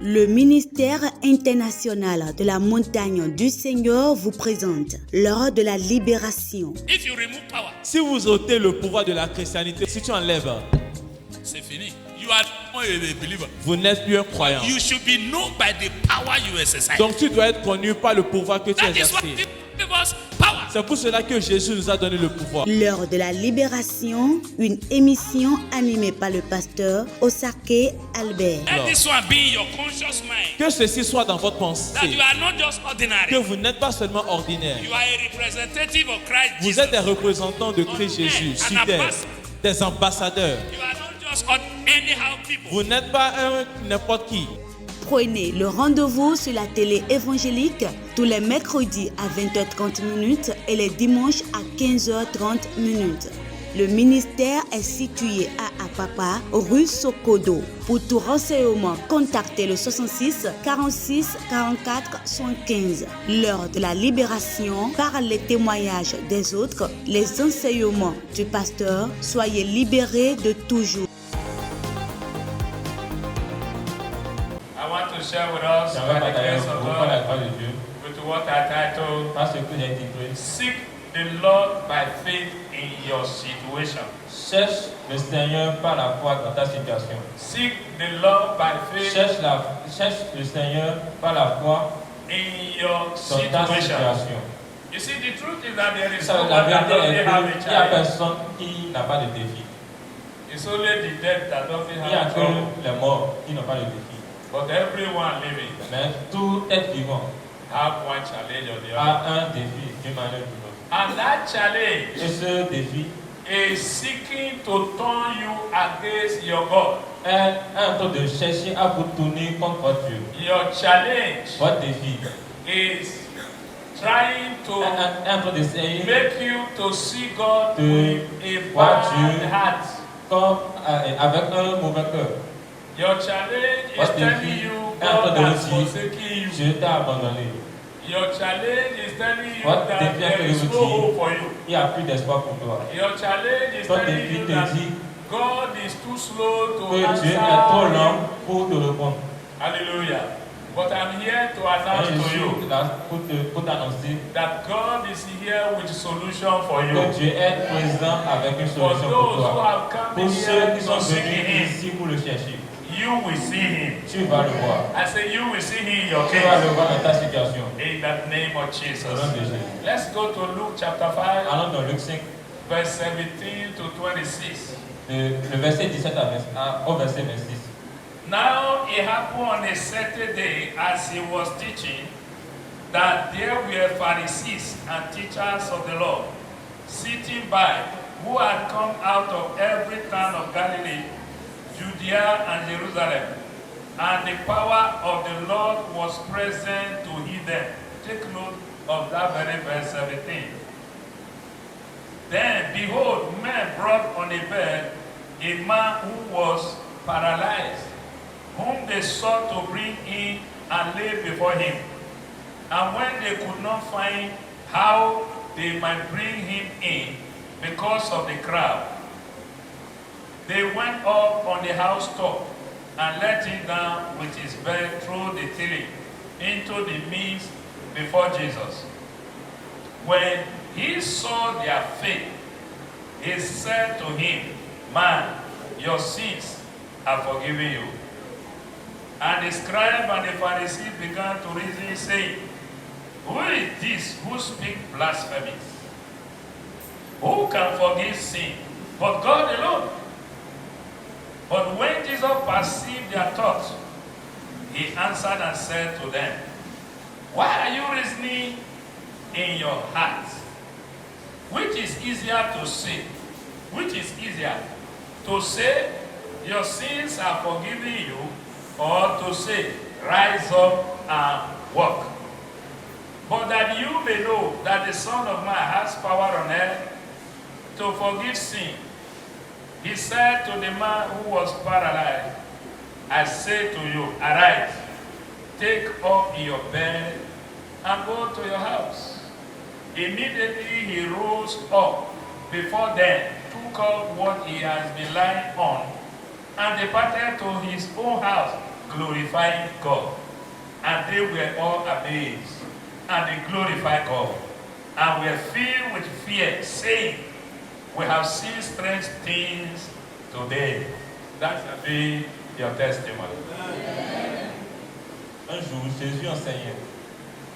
Le ministère international de la montagne du Seigneur vous présente l'heure de la libération. If you remove power, Si vous ôtez le pouvoir de la christianité, si tu enlèves, c'est fini. You are not a believer. vous n'êtes plus un croyant. You should be known by the power you exercise. Donc tu dois être connu par le pouvoir que tu That is what exerces. gives us power. C'est pour cela que Jésus nous a donné le pouvoir. L'heure de la libération, une émission animée par le pasteur Osake Albert. Let this one be in your conscious mind. Que ceci soit dans votre That pensée. you are not just Que ordinary. vous n'êtes pas seulement ordinaire. You are a representative of Christ Vous Jesus. êtes des représentants de Christ Jésus sur terre, des ambassadeurs. You are not just anyhow people. Vous n'êtes pas n'importe qui. Prenez le rendez-vous sur la télé évangélique tous les mercredis à 20h30 et les dimanches à 15h30. Le ministère est situé à Apapa, rue Sokodo. Pour tout renseignement, contactez le 66 46 44 75. L'heure de la libération par les témoignages des autres, les enseignements du pasteur. Soyez libérés de toujours. I want to share with us by the grace of God with what I titled Seek the Lord by faith in your situation. Cherche le Seigneur par la foi dans ta situation. Seek the Lord by faith Cherche le Seigneur par la foi in your dans ta situation. situation. You see, the truth is that there is Ça, no la one that vérité doesn't have est a qu'il n'y a child. personne qui n'a pas de défi. It's only the dead that doesn't Il n'y a have que trouble. les morts qui n'ont pas de défi. But everyone living Mais tout être vivant have one challenge or the other. a un défi d'une manière ou d'une autre. And that challenge Et ce défi is seeking to turn you against your God. est en train de chercher à vous tourner contre votre Dieu. Your challenge Votre défi is trying est to en train d'essayer make you to see God De with a voir bad Dieu. heart. comme, avec un mauvais cœur. Your challenge is Votre telling défi you est en train God de has vous dire forsaken you. Dieu t'a abandonné. Your challenge is telling you Votre that défi est there de is vous no dire hope for you. il n'y a plus d'espoir pour toi. Your challenge is Votre telling défi you te that dit God is too slow to que Dieu est trop answer lent you. pour te répondre. Hallelujah. But I'm here to Et announce je to suis you là pour t'annoncer that God is here with solution for you. que Dieu est présent avec une For solution pour those who toi. have come Pour here ceux qui to sont seek venus Him, ici pour le chercher, you will see Him. tu vas le voir. I say you will see Him in your Tu vas le case. voir dans ta situation. In the name of Au Jesus. nom de Jésus. Let's go to Luke chapter 5, Allons dans Luc 5, verse 17 to 26. le verset 17 au verset 26. Now it happened on a certain day as he was teaching that there were Pharisees and teachers of the law sitting by who had come out of every town of Galilee, Judea and Jerusalem, and the power of the Lord was present to heal them. Take note of that very verse 17. Then behold, men brought on a bed a man who was paralyzed, whom they sought to bring in and lay before him. And when they could not find how they might bring him in because of the crowd, they went up on the housetop and let him down with his bed through the ceiling into the midst before Jesus. When he saw their faith, he said to him, Man, your sins are forgiven you. And the scribe and the Pharisees began to reason, saying, Who is this who speaks blasphemies? Who can forgive sin but God alone? But when Jesus perceived their thoughts, he answered and said to them, Why are you reasoning in your hearts? Which is easier to say? Which is easier to say, Your sins are forgiven you, or to say, Rise up and walk? But that you may know that the Son of Man has power on earth to forgive sin, he said to the man who was paralyzed, I say to you, arise, take up your bed, and go to your house. Immediately he rose up before them, took up what he has been lying on, and departed to his own house, glorifying God. And they were all amazed, and they glorified God, and were filled with fear, saying, we have seen strange things today. That shall be your testimony. Un jour, Jésus enseignait.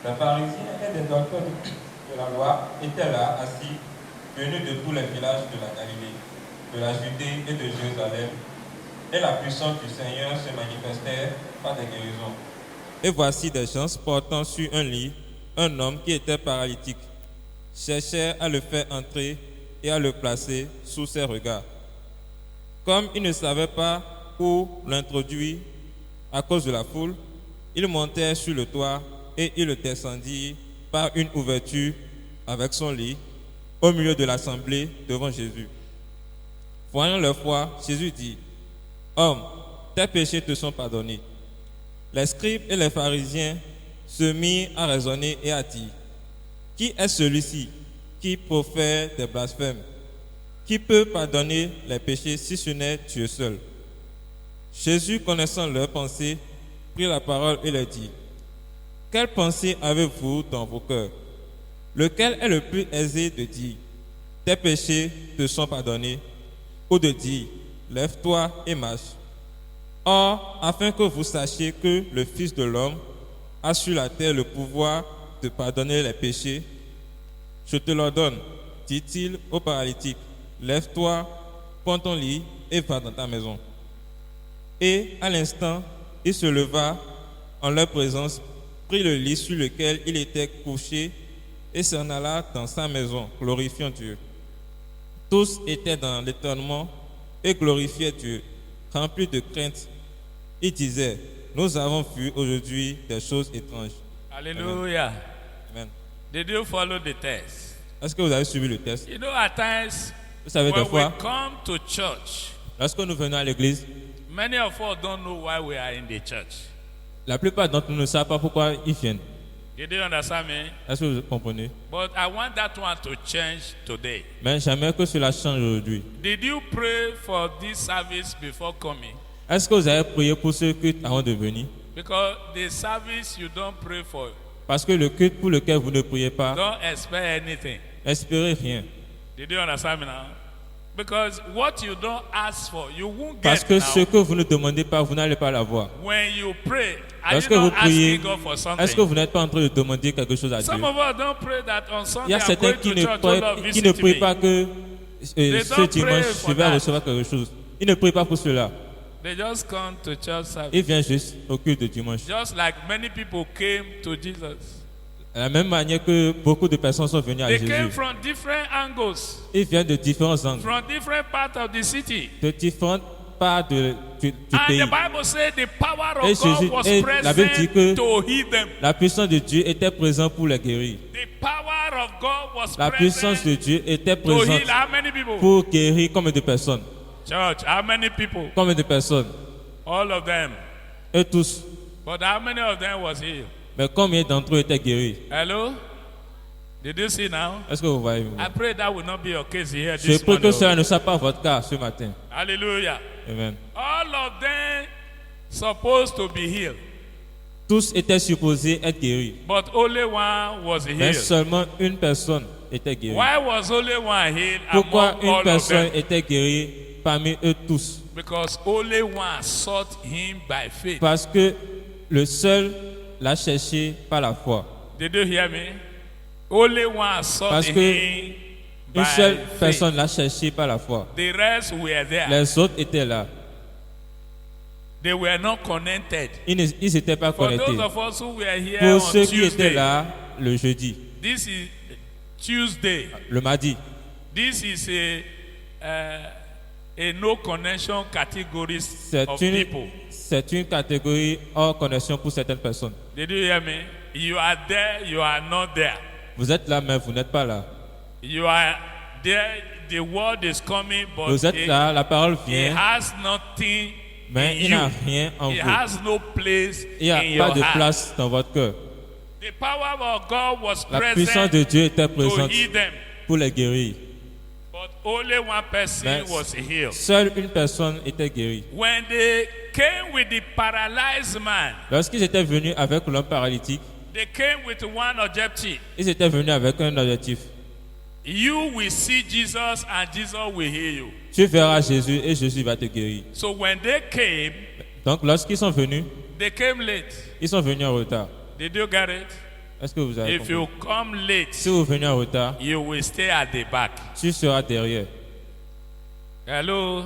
Les pharisiens et des docteurs de la loi étaient là, assis, venus de tous les villages de la Galilée, de la Judée et de Jérusalem. Et la puissance du Seigneur se manifestait par des guérisons. Et voici des gens portant sur un lit un homme qui était paralytique, cherchaient à le faire entrer et à le placer sous ses regards. Comme ils ne savaient pas où l'introduire à cause de la foule, ils montèrent sur le toit et ils le descendirent par une ouverture avec son lit au milieu de l'assemblée devant Jésus. Voyant leur foi, Jésus dit, « Homme, tes péchés te sont pardonnés. » Les scribes et les pharisiens se mirent à raisonner et à dire, « Qui est celui-ci qui profère des blasphèmes? Qui peut pardonner les péchés si ce n'est Dieu seul? » Jésus, connaissant leurs pensées, prit la parole et leur dit, « Quelle pensée avez-vous dans vos cœurs? Lequel est le plus aisé de dire, « Tes péchés te sont pardonnés » ou de dire, « Lève-toi et marche » Or, afin que vous sachiez que le Fils de l'homme a sur la terre le pouvoir de pardonner les péchés, je te l'ordonne, dit-il au paralytique, lève-toi, prends ton lit et va dans ta maison. Et à l'instant, il se leva en leur présence, prit le lit sur lequel il était couché et s'en alla dans sa maison, glorifiant Dieu. Tous étaient dans l'étonnement et glorifiaient Dieu, remplis de crainte. Ils disaient, nous avons vu aujourd'hui des choses étranges. Hallelujah. Amen. Did you follow the test? Est-ce que vous avez suivi le test? You know, at times, Vous savez, des when we fois, come to church, lorsque nous venons à l'église, many of us don't know why we are in the church. la plupart d'entre nous ne savent pas pourquoi ils viennent. Did you understand me? Est-ce que vous comprenez? But I want that one to change today. Mais j'aimerais que cela change aujourd'hui. Did you pray for this service before coming? Est-ce que vous avez prié pour ce culte avant de venir? Because the service you don't pray for, Parce que le culte pour lequel vous ne priez pas, don't expect anything. espérez rien. Did you understand me now? Because what you don't ask for, you won't Parce get que now. ce que vous ne demandez pas, vous n'allez pas l'avoir. When you pray, are Lorsque you vous not priez, asking God for est-ce que something? vous n'êtes pas en train de demander quelque chose à Dieu? Some of us don't pray that on Il Sunday y a I'm certains going qui to ne church, oh Lord, prient, qui ne visit prient me. pas que ce don't dimanche, pray je for vais that. recevoir quelque chose. Ils ne prient pas pour cela. They just come to church service. Ils viennent juste au culte de dimanche. Just like many people came to Jesus. De la même manière que beaucoup de personnes sont venues à They came Jésus. from different angles, Ils viennent de différents angles, from different parts of the city. de différentes parts du And pays. the Bible says the power Et of God Jésus- was et la Bible dit que- present to heal them. La puissance de Dieu était présente pour les guérir. The power of God was La puissance de present Dieu était to présente heal how many people? pour guérir combien de personnes? Church, how many people? Combien de personnes? All of them. Et tous. But how many of them was healed? Mais combien d'entre eux étaient guéris? Hello? Did you see now? Est-ce que vous voyez? I pray that will not be your case here Je this prie que morning. cela ne soit pas votre cas ce matin. Hallelujah. Amen. All of them supposed to be healed, Tous étaient supposés être guéris. but only one was Mais healed. seulement une personne était guérie. Why was only one healed Pourquoi among une all of personne them? était guérie parmi eux tous? Because only one sought him by faith. Parce que le seul l'a cherché par la foi. Did you hear me? Only one sought Parce que him by Une seule faith. personne l'a cherché par la foi. The rest were there. Les autres étaient là. They were not connected. Ils n'étaient pas For connectés. those of us who were here Pour on ceux qui étaient Tuesday, là le jeudi, this is Tuesday. le mardi, This is a no connection category of people. c'est une catégorie hors connexion pour certaines personnes. Did you hear me? You are there, you are not there. Vous êtes là, mais vous n'êtes pas là. You are there, the word is coming, but Vous êtes là, la parole it vient, has nothing mais in il you. n'a rien en It vous. has no place Il n'y a in pas your de heart. place dans votre cœur. The power of God was La puissance present de Dieu était to présente heal them, pour les guérir. but only one person Mais was healed. seule une personne était guérie. When they came with the paralyzed man, Lorsqu'ils étaient venus avec l'homme paralytique, they came with one objective. ils étaient venus avec un objectif. You will see Jesus and Jesus will heal you. Tu verras Jésus et Jésus va te guérir. So when they came, Donc lorsqu'ils sont venus, they came late. ils sont venus en retard. Did you get it? Est-ce que vous avez If compris? you come late, Si vous venez en retard, you will stay at the back. tu seras derrière. Hello?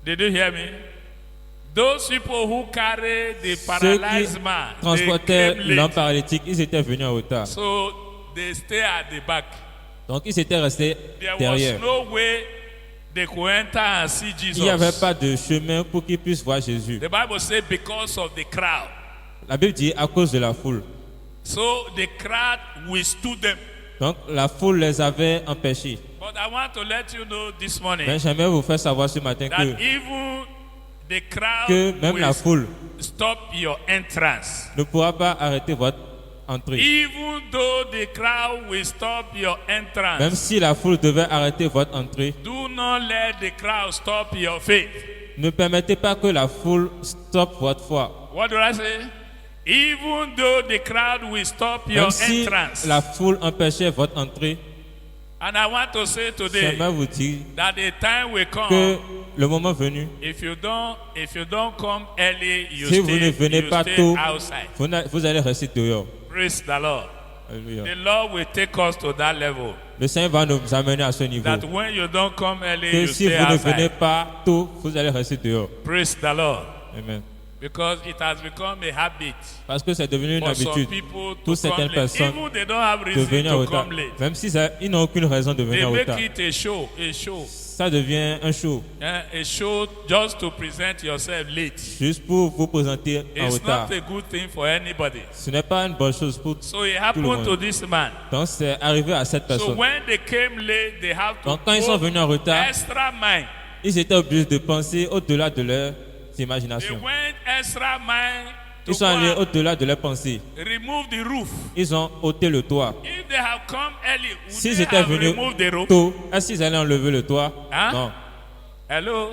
Did you hear me? Those people who carry the Ceux qui paralyzed man, they transportaient came l'homme late. paralytique, ils étaient venus en retard. So they stay at the back. Donc ils étaient restés There derrière. was no way they could enter and see Jesus. Il n'y avait pas de chemin pour qu'ils puissent voir Jésus. The Bible says because of the crowd. La Bible dit à cause de la foule. So the crowd withstood them. Donc la foule les avait empêchés. But I want to let you know this morning Mais j'aimerais vous faire savoir ce matin that even the crowd que même la will foule stop your entrance. ne pourra pas arrêter votre entrée. Even though the crowd will stop your Même entrance, si la foule devait arrêter votre entrée, do not let the crowd stop your faith. ne permettez pas que la foule stoppe votre foi. What do I say? Even though the crowd will stop your Même si entrance. la foule empêchait votre entrée, And I want to say today j'aimerais vous dire that the time will que come. le moment venu, If you don't come early, you si vous ne venez stay pas tôt, outside. vous allez rester dehors. Praise the Lord. Alléluia. The Lord will take us to that level. Le Seigneur va nous amener à ce niveau. That when you don't come early, Que you si stay vous ne venez outside. pas tôt, vous allez rester dehors. Praise the Lord. Amen. Because it has become a habit Parce que c'est devenu une for some habitude people to pour certaines come late. personnes Even they don't have de reason venir en to retard. come late. Même si ils n'ont aucune raison de They venir en make retard. it a show. Ça devient un show, A show just to present yourself late. juste pour vous présenter en It's retard. not a good thing for anybody. Ce n'est pas une bonne chose pour So it tout le happened to monde. this man. Donc c'est arrivé à cette So personne. when they came late, they have to Donc quand ils sont venus en go retard, extra mile. ils étaient obligés de penser au-delà de leur They imagination. went extra mile to Ils sont allés go au-delà de leurs pensées. and remove the roof. Ils ont ôté le toit. If they have come early, would S'ils they étaient have venus removed the roof? tôt, est-ce qu'ils allaient enlever le toit? Hein? Non. Hello?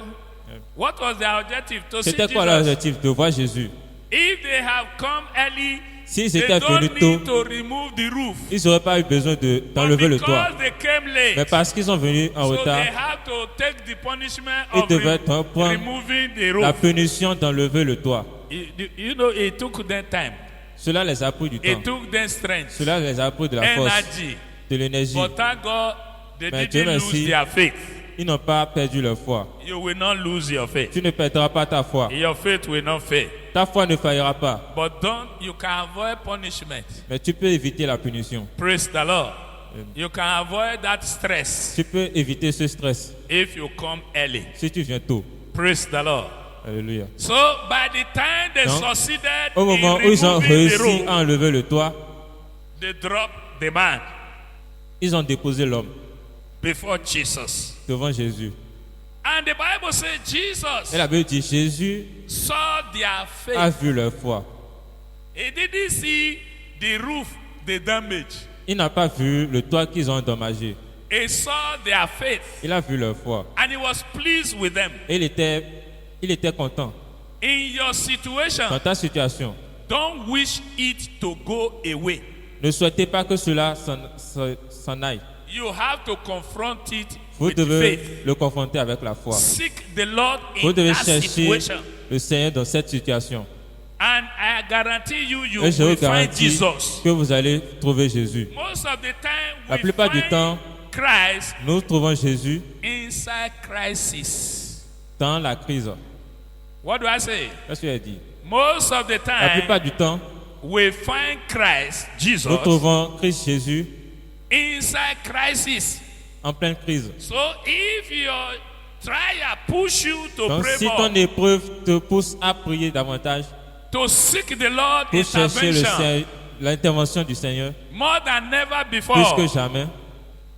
What was their objective? To see C'était quoi leur Jesus. objectif? De voir Jésus. If they have come early, S'ils they étaient don't venus need tôt, to remove the roof. ils n'auraient pas eu besoin d'enlever le toit. Because they came late, Mais parce qu'ils sont venus en so retard, they have to take the punishment ils of devaient prendre removing the la roof. punition d'enlever le toit. You know, it took them time. Cela les a pris du temps. It took them strength, Cela les a pris de la force, energy. de l'énergie. But thank God they Mais Dieu didn't merci. lose their faith. Ils n'ont pas perdu leur foi. You will not lose your faith. Tu ne perdras pas ta foi. Your faith will not fail. Ta foi ne faillira pas. But you can avoid punishment. Mais tu peux éviter la punition. Praise the Lord. You can avoid that stress Tu peux éviter ce stress if you come early. si tu viens tôt. Praise the Lord. Alléluia. So by the time they Donc, succeeded Au moment in où ils ont removing the réussi roof, à enlever le toit, they dropped the man ils ont déposé l'homme before Jesus. devant Jésus. And the Bible says Et Jesus la Bible dit Jésus saw their a faith. vu leur foi. He didn't see the roof, the damage. Il n'a pas vu le toit qu'ils ont endommagé. He saw their faith Il a vu leur foi. and he was pleased with them. Et il était content. In your situation, Dans ta situation, don't wish it to go away. ne souhaitez pas que cela s'en aille. You have to confront it Vous with devez faith. le confronter avec la foi. Seek the Lord Vous in devez that chercher situation. le Seigneur dans cette situation. And I guarantee you, you Et je will vous find garantis Jesus. que vous allez trouver Jésus. Most of the time, La we plupart du find temps, Christ nous trouvons Jésus inside crisis. dans la crise. What do I say? Qu'est-ce qu'il a dit? Most of the La plupart time, du temps, we find Christ, Jesus, nous trouvons Christ Jésus inside crisis. en pleine crise. So if your trial push you to Donc pray si more, ton épreuve te pousse à prier davantage, to seek the Lord pour chercher intervention l'intervention du Seigneur, more than ever plus before, que jamais,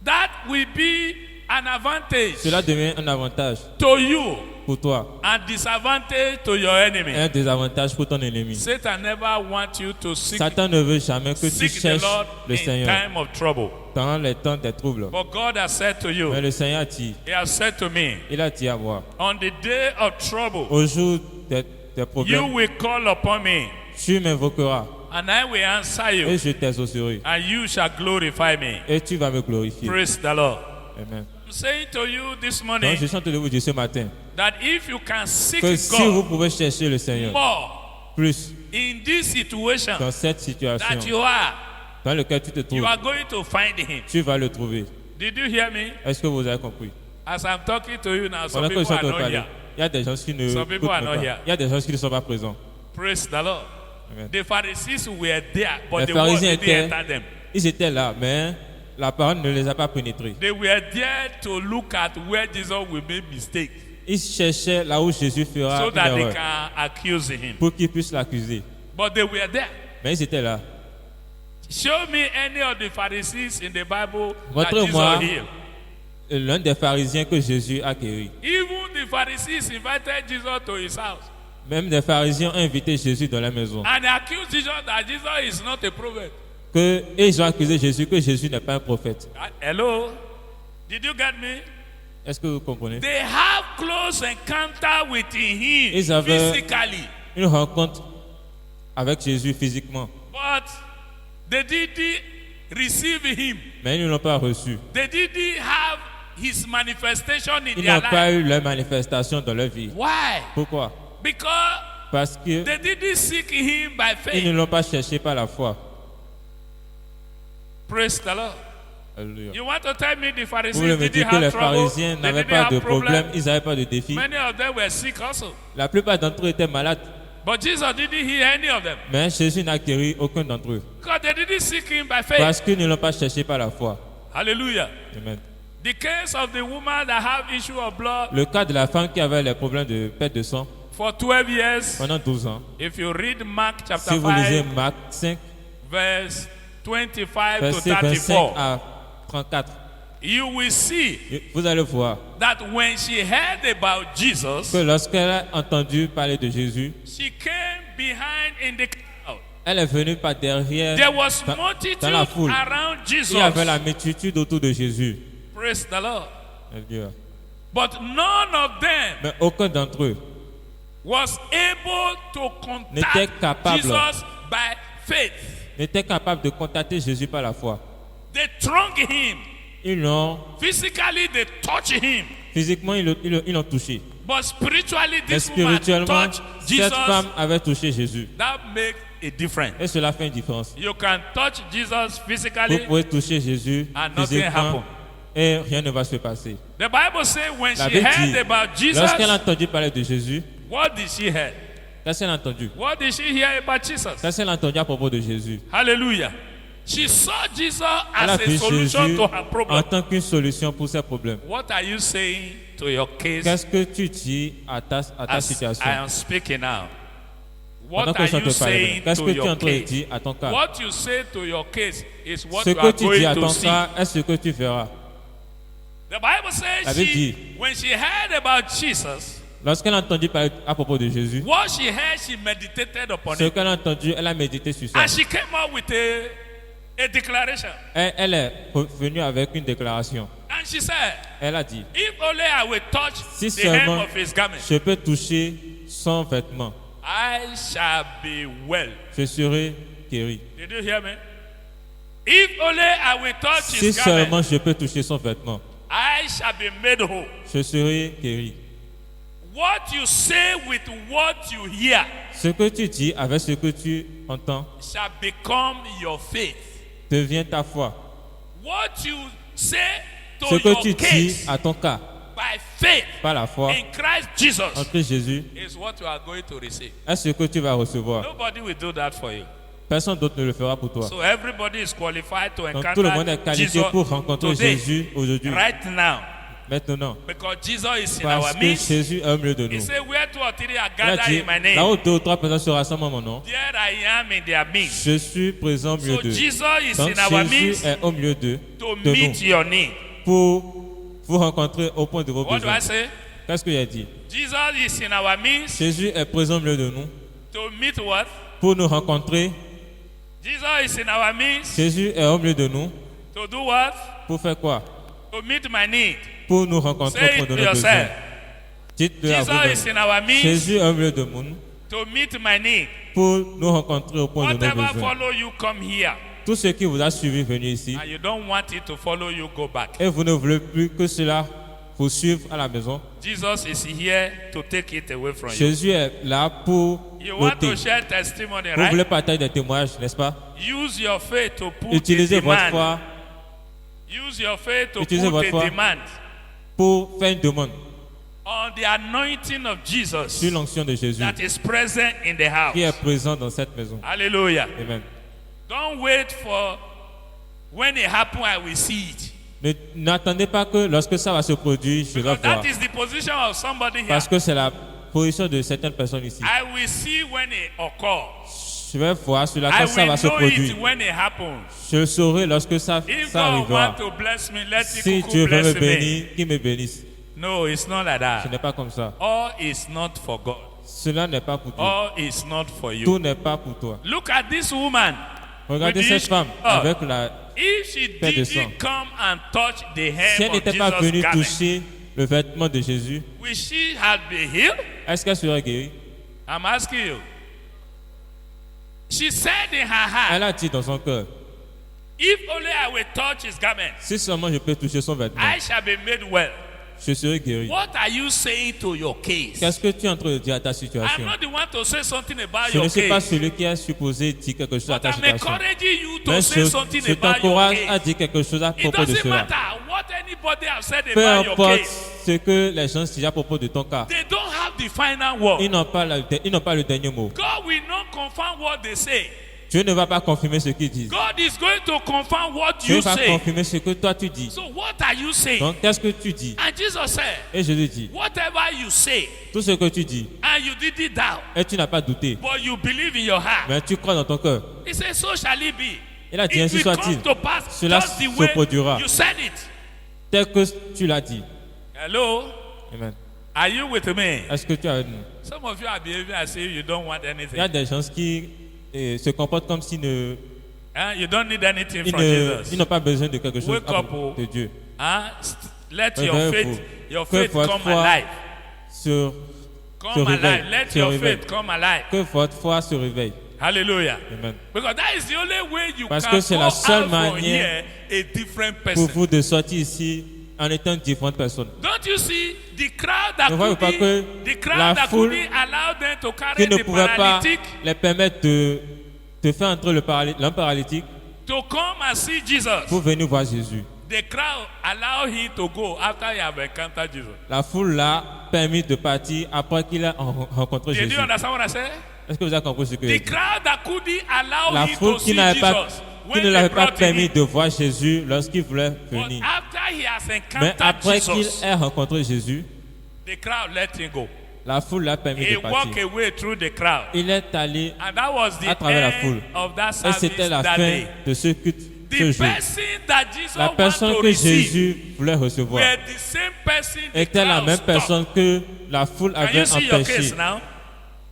that will be an advantage cela devient un avantage to you pour toi, and disadvantage to your enemy. un désavantage pour ton ennemi. Satan never wants you to seek, Satan ne veut jamais que tu seek the cherches Lord le in Seigneur time of trouble. dans les temps des troubles. But God has said to you, Mais le Seigneur dit, He has said to me, il a dit à moi, on the day of trouble, au jour des you problèmes, will call upon me, tu m'invoqueras and I will answer et you, je t'exaucerai and you shall glorify me. et tu vas me glorifier. Praise the Lord. Amen. I'm saying to you this Donc morning je chante de vous dire ce matin that if you can seek que si vous God pouvez chercher le Seigneur more plus in this situation dans cette situation that you are, dans laquelle tu te you trouves, are going to find Him. tu vas le trouver. Did you hear me? Est-ce que vous avez compris? As I'm talking to you now, some Pendant que je people suis en are train de not parler, here. il y a des gens qui ne Some people écoutent are même not pas. here. Il y a des gens qui ne sont pas présents. Praise the Lord. Amen. The Pharisees were there, but Les the word pharisiens didn't étaient, enter them. ils étaient là, mais la parole ne les a pas pénétrés. They were there to look at where Jesus will make mistakes Ils cherchaient là où Jésus fera so une that they erreur can accuse Him. pour qu'ils puissent l'accuser. But they were there. Mais ils étaient là. Show me any of the Pharisees in the Bible that Montre-moi Jesus healed. l'un des pharisiens que Jésus a guéri. Even the Pharisees invited Jesus to his house Même des pharisiens ont invité Jésus dans la maison. and accused Jesus that Jesus is not a prophet. Et ils ont accusé Jésus que Jésus n'est pas un prophète. Hello? Did you get me? Est-ce que vous comprenez? They have close encounter with Him Ils avaient- physically, Une rencontre avec Jésus physiquement, but they didn't receive Him. mais ils ne l'ont pas reçu. They didn't have His manifestation in Ils their n'ont pas life. eu leur manifestation dans leur vie. Why? Pourquoi? Because Parce qu'ils they didn't seek Him by ne faith. l'ont pas cherché par la foi. Praise the Lord. Alléluia. You want to tell me the Vous Pharisees voulez me didn't dire que les have trouble? pharisiens They n'avaient didn't pas have de problem? problème, ils n'avaient pas de défi. Many of them were sick also. La plupart d'entre eux étaient malades, But Jesus didn't heal any of them. mais Jésus n'a guéri aucun d'entre eux. Because they didn't seek Him by faith. Parce qu'ils ne l'ont pas cherché par la foi. Hallelujah. Amen. The case of the woman that have issue of blood Le cas de la femme qui avait les problèmes de perte de sang for 12 years. pendant 12 ans. If you read Mark chapter Si vous lisez 5, Marc 5, verse 25 to verset 25 34, à 34, you will see vous allez voir that when she heard about Jesus, que lorsqu'elle a entendu parler de Jésus, she came behind in the crowd. elle est venue par derrière There was dans multitude la foule. around Jesus. Il y avait la multitude autour de Jésus. Praise the Lord. Alléluia. But none of them Mais aucun d'entre eux was able to N'était contact capable. Jesus by faith. n'était capable de contacter Jésus par la foi. They thronged him. Ils l'ont, Physically, they touched him. physiquement, ils l'ont touché. But spiritually, Mais this woman spirituellement, touched Jesus. cette femme avait touché Jésus. That makes a difference. Et cela fait une différence. You can touch Jesus Vous physically, pouvez toucher Jésus and nothing physiquement happen. et rien ne va se passer. The Bible says when La she Bible heard dit, about Jesus, lorsqu'elle a entendu parler de Jésus, what did she hear? qu'est-ce qu'elle a entendu? What did she hear about Jesus? Qu'est-ce qu'elle a entendu à propos de Jésus? Hallelujah. She saw Jesus Elle a as vu a solution Jésus to her en problem. tant qu'une solution pour ses problèmes. What are you saying to your case Qu'est-ce que tu dis à ta as situation? I am speaking now? Pendant What que are je suis en you train de parler, saying qu'est-ce to que tu es en your train de case? dire à ton cas? What you say to your case is what Ce you que are tu dis à going ton to see. cas est ce que tu verras. The Bible La says Bible dit, when she heard about Jesus, lorsqu'elle a entendu parler à propos de Jésus, what she heard, she meditated upon ce it. qu'elle a entendu, elle a médité sur ça. And she came up with a declaration. Elle est venue avec une déclaration. And she said, Elle a dit, if only I will touch si the hem seulement of his garment, je peux toucher son vêtement, I shall be well. je serai guéri. Did you hear me? If only I will touch Si his garment, seulement je peux toucher son vêtement, I shall be made whole. je serai guéri. What you say with what you hear Ce que tu dis avec ce que tu entends shall become your faith. devient ta foi. What you say Ce to que your tu dis case à ton cas by faith par la foi in Christ Jesus en Christ Jésus is what you are going to receive. est ce que tu vas recevoir. Nobody will do that for you. Personne d'autre ne le fera pour toi. So everybody is qualified to Donc tout le monde est encounter qualifié Jesus pour rencontrer today, Jésus aujourd'hui, right now, maintenant. because Jesus is in Parce our que midst. Jésus est au milieu de He nous. said, where two or three are Il a gathered dit, in my name, là où 2 ou 3 personnes se rassemblent en mon nom, there I am in their midst. je suis présent au milieu So d'eux. Jesus is Donc in our Jésus midst est au milieu d'eux, to de meet nous, your need. pour vous rencontrer au point de vos What do besoins. I say? Qu'est-ce qu'il a dit? Jesus is in our midst Jésus est présent au milieu de nous to meet what? pour nous rencontrer. Jesus is in our midst Jésus est au milieu de nous to do what? pour faire quoi? To meet my need. Pour nous rencontrer Say pour it to nos besoins. yourself. Dites-le à Jesus vous-même. is in our midst Jésus est au milieu de nous to meet my need. pour nous rencontrer au point de nos Whatever besoins. follow you, come here. Tout ce qui vous a suivi, venez ici. And you don't want it to follow you, go back. Et vous ne voulez plus que cela vous suive à la maison. Jesus is here to take it away from you. Jésus est là pour You want noter. to share testimony, Vous voulez right? partager des témoignages, n'est-ce pas? Use your faith to put Utilisez a votre demand. foi Use your faith to Utilisez put votre a foi. demand pour faire une demande on the anointing of Jesus sur l'onction de Jésus that is present in the house. qui est présent dans cette maison. Hallelujah. Amen. Don't wait for when it happens, I will see it. N'attendez pas que lorsque ça va se produire, je vais Because voir. that is the position of somebody here. Parce que c'est la position de certaines personnes ici. I will see when it occurs. Je vais voir cela I quand ça will va se know produire. it when it happens. Je le saurai lorsque ça If ça God arrivera. wants to bless me, let Si it Dieu veut me bless me. bénir, qu'il me bénisse. No, it's not like Ce that. n'est pas comme ça. All is not for God. Cela n'est pas pour Dieu. All is not for Tout you. n'est pas pour toi. Look at this woman. Regardez With cette this- femme Oh. avec la... If she Paix de sang. didn't come and touch the Si elle hem of n'était pas Jesus' venue garment, toucher le vêtement de Jésus, will she have been healed? est-ce qu'elle serait guérie? I'm asking you. She said in her heart, Elle a dit dans son cœur, if only I will touch his garment, si seulement je peux toucher son vêtement, I shall be made well. je serai guéri. What are you saying to your case? Qu'est-ce que tu es en train de dire à ta I'm situation? not the one to say something about Je ne your suis pas case. celui qui est supposé dire quelque chose à But ta I'm situation. encouraging you to Mais say something je about your t'encourage à case. dire quelque chose à It propos de doesn't cela. matter what anybody has said Peu about your importe case. ce que les gens disent à propos de ton cas, They don't have the final word. ils n'ont pas le dernier mot. God will not confirm what they say. Dieu ne va pas confirmer ce qu'ils disent. God is going to confirm what Dieu you va say. confirmer ce que toi tu dis. So what are you saying? Donc qu'est-ce que tu dis? And Jesus said, Et je lui dis, whatever you say, tout ce que tu dis, and you didn't doubt, et tu n'as pas douté, but you believe in your heart. mais tu crois dans ton cœur. He said, so shall it be. Il a dit, It ainsi will soit-il. come to pass Cela just the se way produira. you said it. Tel que tu l'as dit. Hello? Amen. Are you with me? Est-ce que tu as avec nous? Some of you are behaving as if you don't want Il y a anything. des gens qui se comportent comme s'ils You don't need anything ils from ne- Jesus. ils n'ont pas besoin de quelque chose Wake à up, propos oh. de Dieu. Let your Réveillez-vous. your Que faith votre come foi alive. se Come réveille, alive. Let se your réveille. faith come alive. Que votre foi se réveille. Hallelujah. Amen. Because that is the only way you Parce can que c'est go la out seule from manière here a different Pour person. vous de sortir ici en étant différentes personnes. Don't you see the crowd that Ne voyez pas que the crowd la that foule couldn't allow them to carry Qui ne the pouvait pas paralytic les permettre de faire entrer l'homme paralytique to come and see Jesus. pour venir voir Jésus. The crowd allowed him to go after he have encountered Jesus. La foule l'a permis de partir après qu'il a rencontré Did Jésus. you understand what I said? Est-ce que vous avez compris ce que je The dis? crowd that couldn't allow La him foule to qui see n'avait pas, Jesus qui when ne they l'avait pas brought him permis in. de voir Jésus lorsqu'il voulait But venir. after he has Mais encountered après qu'il Jesus, ait rencontré Jésus, the crowd let him go. la foule l'a permis He de walked partir. away through the crowd. Il est allé And that was the à travers la end foule. of that Et service c'était la that fin day. de ce culte ce The jour. person that Jesus La wanted personne to que receive Jésus voulait recevoir were the same person the était la crowd même stopped. personne que la foule Can avait you see your empêché. case now?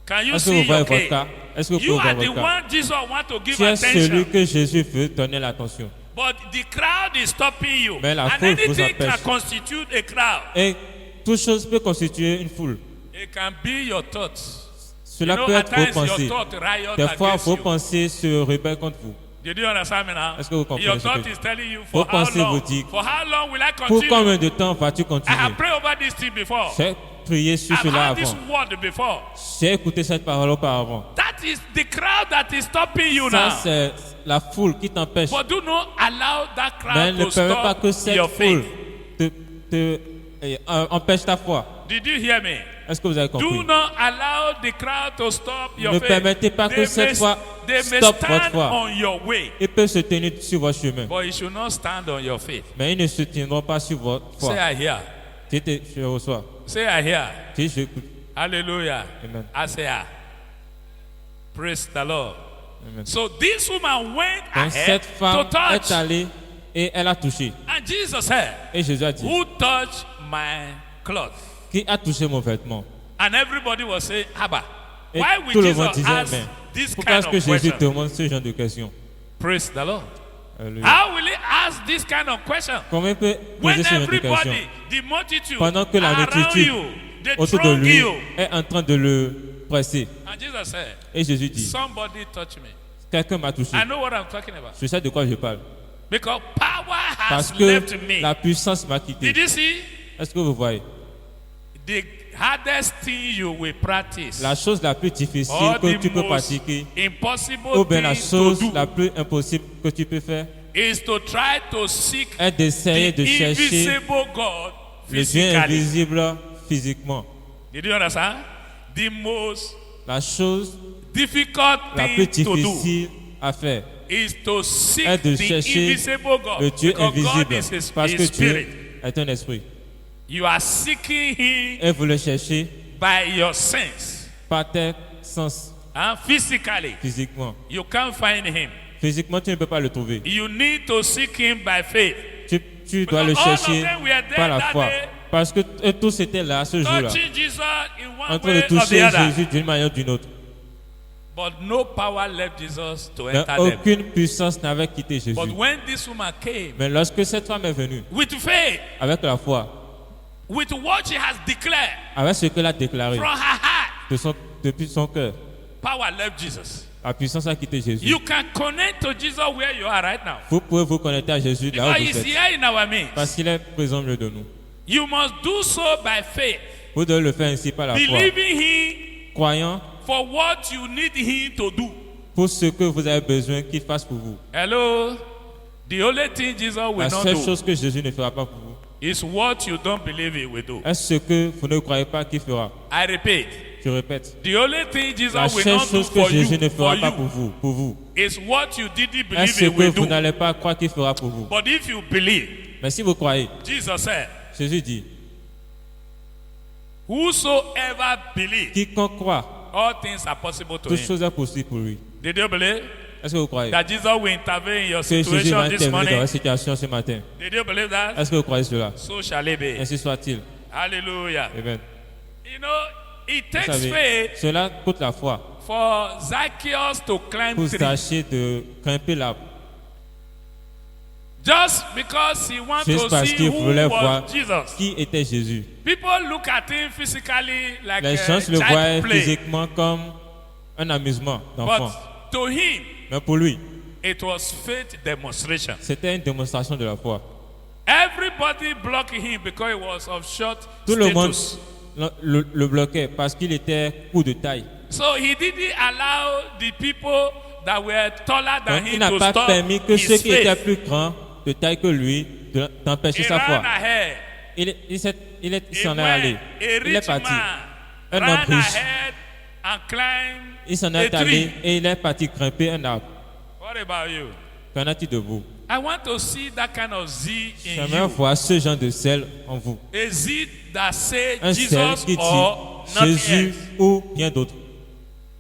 Can you Est-ce que vous see voyez your votre case? cas? Est-ce que vous You pouvez are voir the votre cas? one Jesus want to give Tu es celui attention. que Jésus veut donner l'attention. But the crowd is stopping you. Mais la And foule vous anything can empêche. constitute a crowd. Et toute chose peut constituer une foule. It can be your thoughts. Cela You know, peut at être vos times your pensées. thought riot Des fois, against vos you. pensées se rebellent contre vous. Did you understand me now? Est-ce que vous comprenez Your ce que thought je is dis? telling you Vos for how pensées long? vous disent, For how long will I Pour continue? combien de temps vas-tu I continuer? have prayed over this thing before. J'ai prié sur I've cela heard this avant. word before. J'ai écouté cette parole auparavant. That is the crowd that is stopping you Ça, now. c'est la foule qui t'empêche. But do not allow that Mais crowd ne to permets pas stop que cette your foule faith. empêche ta foi. Did you hear me? Est-ce que vous avez compris? Do not allow the crowd to stop your Ne faith. permettez pas que cette foi they may stoppe votre stand foi. on your way, Ils peuvent se tenir sur votre chemin. but it should not stand on your faith. Mais ils ne se tiendront pas sur votre Say foi. I hear. Je reçois. Say I hear. Si j'écoute. Hallelujah. Amen. I say I. Praise the Lord. Amen. So this woman went Donc ahead cette to femme est touch. allée et elle a touché. And Jesus said, Et Jésus a dit, who touched my cloth? Qui a touché mon vêtement? And everybody was saying, Abba, Et why tout would le monde Jesus disait, ask mais this pourquoi kind est-ce que of Jésus question? demande ce genre de questions? Praise the Lord. Alléluia. How will he ask this kind of question? Comment il peut When poser ce genre de questions? everybody, the multitude Pendant que la around multitude you, they autour de throng lui you. est en train de le presser. And Jesus said, Et Jésus dit, somebody touch me. quelqu'un m'a touché. I know what I'm talking about. Je sais de quoi je parle. Because power Parce has que left me. la puissance m'a quitté. Did you see? Est-ce que vous voyez? The hardest thing you will practice, La chose la plus difficile or que the tu peux most pratiquer, impossible ou bien la thing to chose do, la plus impossible que tu peux faire, is to try to seek est d'essayer the de chercher invisible God le Dieu physically. invisible physiquement. Did you understand? The most La chose difficult la plus thing to do difficile à faire is to seek est de the chercher invisible God. le Dieu Because God invisible, is his, parce que his spirit. Dieu est un esprit. You are seeking him Et vous le cherchez by your sense. par tes sens, And physically, physiquement. you can't find him. Physiquement, tu ne peux pas le trouver. You need to seek him by faith. Tu dois le Because all of chercher them were there par la that foi. day, Parce que eux tous étaient là ce jour-là, touching Jesus in en one train de way or the toucher other. Jésus d'une manière ou d'une autre. But no power left Jesus to Mais enter them. aucune puissance n'avait quitté Jésus. But when this woman came Mais lorsque cette femme est venue, with faith, avec la foi, with what she has declared avec ce qu'elle a déclaré from her heart, depuis son cœur, power left Jesus. la puissance a quitté Jésus. You can connect to Jesus where you are right now. Vous pouvez vous connecter à Jésus là où Because vous he's êtes. here in our midst. Parce qu'il est présent au milieu de nous. You must do so by faith. Vous devez le faire ainsi par la foi. Believing him Croyant for what you need him to do. pour ce que vous avez besoin qu'il fasse pour vous. Hello? The only thing Jesus will La not seule do chose que Jésus ne fera pas pour vous is what you don't believe he will do. est ce que vous ne croyez pas qu'il fera. I repeat. Je répète. The only thing Jesus La will seule not do chose que for Jésus you, ne fera for pas you pour vous, is what you didn't est believe ce he que will vous do. n'allez pas croire qu'il fera pour vous. But if you believe, Mais si vous croyez, Jesus said, Jésus dit, whosoever believes, quiconque croit, all things are possible to toute him. chose est possible pour lui. Did you believe Est-ce que vous croyez that Jesus will intervene in your que Jésus va situation this intervenir dans morning? la situation ce matin? Did you believe that? Est-ce que vous croyez cela? So shall it be. Ainsi soit-il. Hallelujah. Amen. You know, it Vous takes savez, faith cela coûte la foi for Zacchaeus to climb pour trees. tâcher de grimper l'arbre. Just because he wants Juste to parce see qu'il who voulait was voir Jesus. qui était Jésus. People look at him physically like Les a gens le voyaient child play. physiquement comme un amusement d'enfant. But to him, Mais pour lui, it was faith demonstration. c'était une démonstration de la foi. Everybody blocked him because he was of short Tout le monde status. le bloquait parce qu'il était court de taille. So he didn't allow the people that were taller than Donc, il him n'a to pas stop permis que ceux his qui étaient faith. plus grands de taille que lui d'empêcher He sa foi. ran ahead. Il s'en est When allé. a Il est rich parti. man Un ran homme riche. ahead and climbed Il s'en a est allé tree. et il est parti grimper un arbre. What about you? Qu'en a-t-il de vous? I want to see that kind of zeal in J'aimerais you. voir ce genre de sel en vous. A zeal that say Un sel Jesus qui or dit nothing Jésus else. ou rien d'autre.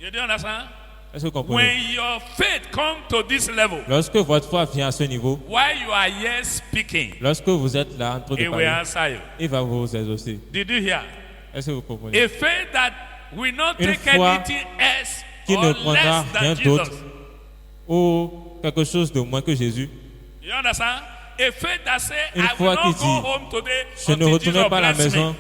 You do understand? Est-ce que vous comprenez? When your faith comes to this level, Lorsque votre foi vient à ce niveau, while you are here speaking, lorsque vous êtes là en train He de will parler, answer you. il va vous exaucer. Did you hear? Est-ce que vous comprenez? A faith that will not Une take foi anything else qui or ne prendra less rien than d'autre Jesus. ou quelque chose de moins que Jésus. You understand? A faith that says, Une I will foi not qui go dit, home today Je ne until retournerai Jesus pas à la bless maison me.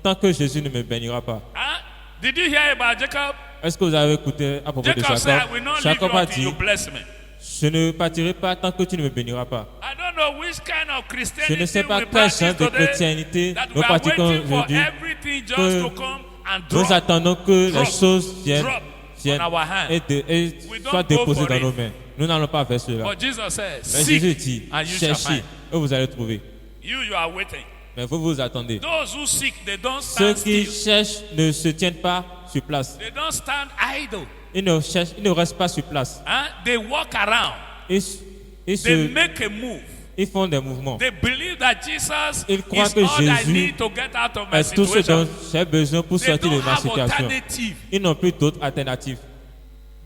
tant que Jésus ne me bénira pas. Huh? Did you hear about Jacob? Est-ce que vous avez écouté à propos de Jacob said, I Jacob? will not leave Jacob you a until dit, you bless me. je ne partirai pas tant que tu ne me béniras pas. I don't know which kind of Je Christianity ne sais pas we quel practice genre de today, chrétienté that nous we are pratiquons waiting for aujourd'hui. everything just que to come and Nous drop. attendons que drop, les choses viennent on our hand. et We don't soient go déposées for dans it. nos mains. Nous n'allons pas faire cela. But Jesus says, Mais Jésus seek dit, and you shall cherchez find. et vous allez trouver. You are waiting. Mais vous vous attendez. Those who seek, they don't Ceux stand qui still. cherchent ne se tiennent pas sur place. They don't stand idle. Ils ne restent pas sur place. Huh? They walk around. Ils They make a move. ils font des mouvements. They believe that Jesus Ils croient is que all I Jésus need to get out of my est tout ce situation. dont j'ai besoin pour They sortir de don't ma have situation. alternative. Ils n'ont plus d'autres alternatives.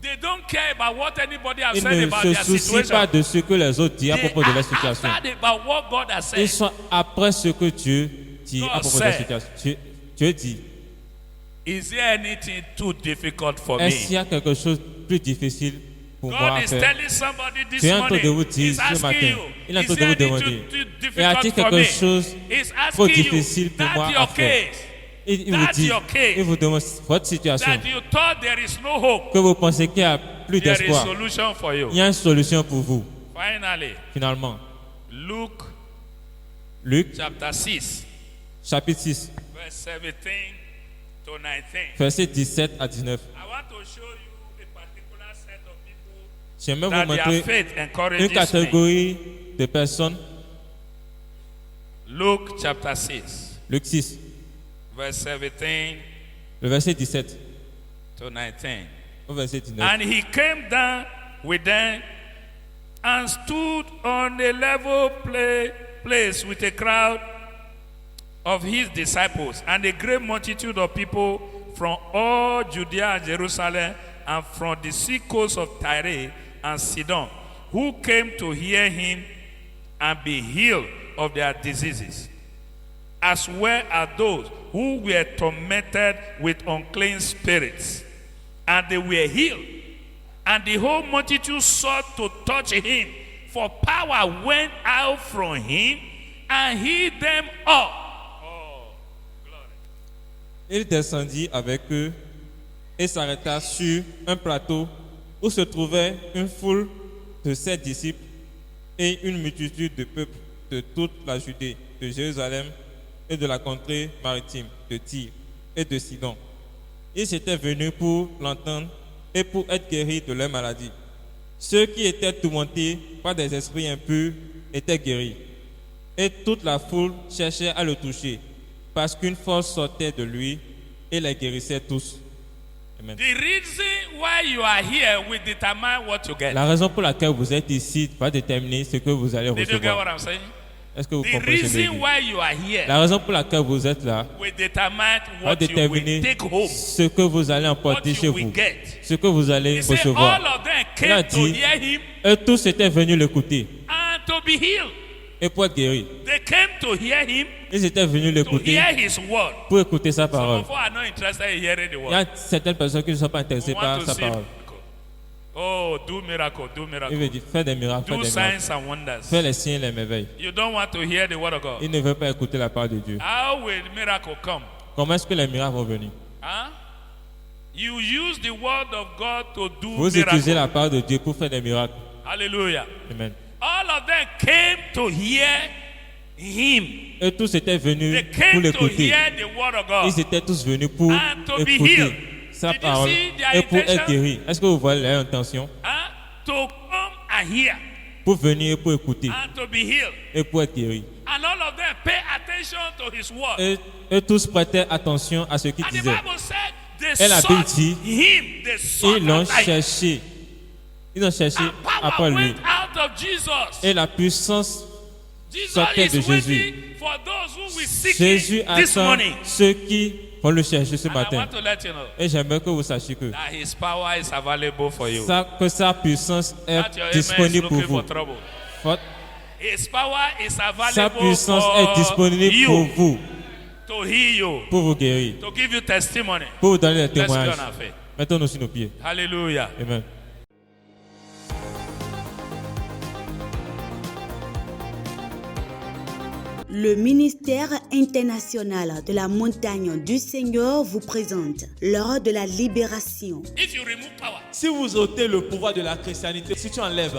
They don't care about what anybody has Ils said ne about se their soucient situation. pas de ce que les autres disent à They propos de are leur situation. after about what God has Ils said. sont après ce que Dieu dit God à propos de leur said. situation. Dieu dit, is there anything too difficult for est-ce qu'il y me? a quelque chose de plus difficile pour moi à God is faire? telling somebody this Dieu est en train de vous morning. dire He's ce asking matin, you, il est en is train de there vous anything demander, too y a-t-il difficult for quelque me? chose He's trop asking difficile you, pour moi that's à your faire? case. Il vous That's dit, your case. il vous demande votre situation, That you thought there is no hope. que vous pensez qu'il n'y a plus There is d'espoir. solution for you. Il y a une solution pour vous, Finally, finalement. Luke Luc, chapter 6, chapitre 6, verse 17 to 19. versets 17 à 19. I want to show you a particular set of people J'aimerais that vous their montrer faith une encourages me. catégorie de personnes. Luke chapter 6, Luc 6, verse 17 le verset 17 to 19. au verset 19. And he came down with them and stood on a level place with a crowd of his disciples and a great multitude of people from all Judea and Jerusalem and from the sea coast of Tyre and Sidon, who came to hear him and be healed of their diseases, as well as those who were tormented with unclean spirits. And they were healed. And the whole multitude sought to touch him, for power went out from him and healed them all. Oh, glory. Il descendit avec eux et s'arrêta sur un plateau où se trouvait une foule de ses disciples et une multitude de peuples de toute la Judée, de Jérusalem et de la contrée maritime de Tyr et de Sidon. Ils étaient venus pour l'entendre et pour être guéris de leur maladie. Ceux qui étaient tourmentés par des esprits impurs étaient guéris. Et toute la foule cherchait à le toucher, parce qu'une force sortait de lui et les guérissait tous. Amen. The reason why you are here will determine what you get. La raison pour laquelle vous êtes ici va déterminer ce que vous allez Did you get what recevoir. I'm saying? Est-ce que vous The comprenez ce que je reason dis? why you are here La raison pour laquelle vous êtes là will determine va what you will déterminer take home, ce que vous allez what emporter chez you will vous, get. ce que vous allez He said recevoir. all of them Il a came to dit, hear him eux tous étaient venus l'écouter and to be healed. et pour être guéris. They came to hear him, Ils étaient venus to l'écouter hear his word. pour écouter sa Some parole. of us are not interested in hearing the Il y word. a certaines personnes qui ne sont pas We intéressées want par to sa see parole. miracle. Oh, do miracle, do Il miracle. veut dire faire des miracles, faire Do des miracles, signs and wonders. faire les signes et les merveilles. You don't want to hear the word of God. Il ne veut pas écouter la parole de Dieu. How will miracle come? Comment est-ce que les miracles vont venir? Huh? You use the word of God to do Vous utilisez miracles. la parole de Dieu pour faire des miracles. Hallelujah. Amen. All of them came to hear him. Eux tous étaient venus They pour came to l'écouter. hear the word of God. Ils étaient tous venus pour And to be écouter healed. sa Did you parole see their et pour être intention? guéris. Est-ce que vous voyez leur intention? Huh? To come and hear Pour venir et pour écouter and to be healed. et pour être guéris. And all of them pay attention to his word. Et eux tous prêtaient attention à ce qu'il And the disait. Bible said they Et la Bible sought dit, him. They sought Ils l'ont after him. cherché. Ils ont cherché And après power lui. went out of Jesus. Et la puissance Jesus sortait de is Jésus. waiting for those who will seek Jésus him this attend morning. ceux qui vont le chercher ce And I matin. want to let you know Et j'aimerais que vous sachiez que that his power is available for you. que sa puissance est That your amen is disponible pour looking vous. for trouble. Votre- His power is Sa available puissance for est disponible pour you vous, to heal you, pour vous guérir, to give you testimony. pour vous donner des Let's be témoignages. on our feet. Mettons-nous sur nos pieds. Hallelujah. Amen. Le ministère international de la montagne du Seigneur vous présente l'heure de la libération. If you remove power, Si vous ôtez le pouvoir de la christianité, si tu enlèves,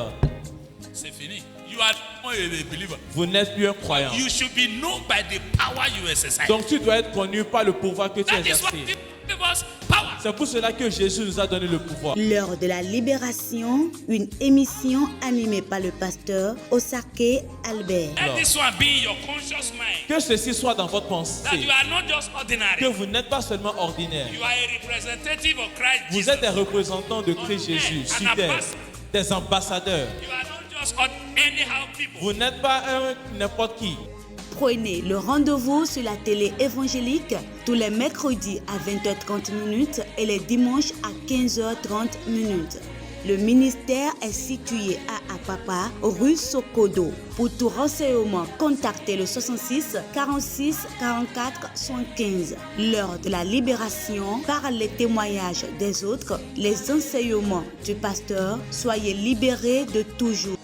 c'est fini. You are not a believer. vous n'êtes plus un croyant. You should be known by the power you exercise. Donc tu dois être connu par le pouvoir que tu That is what exerces. give us power. C'est pour cela que Jésus nous a donné le pouvoir. L'heure de la libération, une émission animée par le pasteur Osake Albert. Let this one be in your conscious mind. Que ceci soit dans votre That pensée. you are not just Que ordinary. vous n'êtes pas seulement ordinaire. You are a representative of Christ Vous Jesus. êtes des représentants de Christ Jésus sur terre, des ambassadeurs. You are not just anyhow people. Vous n'êtes pas un n'importe qui. Prenez le rendez-vous sur la télé évangélique tous les mercredis à 20h30 et les dimanches à 15h30. Le ministère est situé à Papa, rue Sokodo. Pour tout renseignement, contactez le 66 46 44 75. Lors de la libération, par les témoignages des autres, les enseignements du pasteur, soyez libérés de toujours.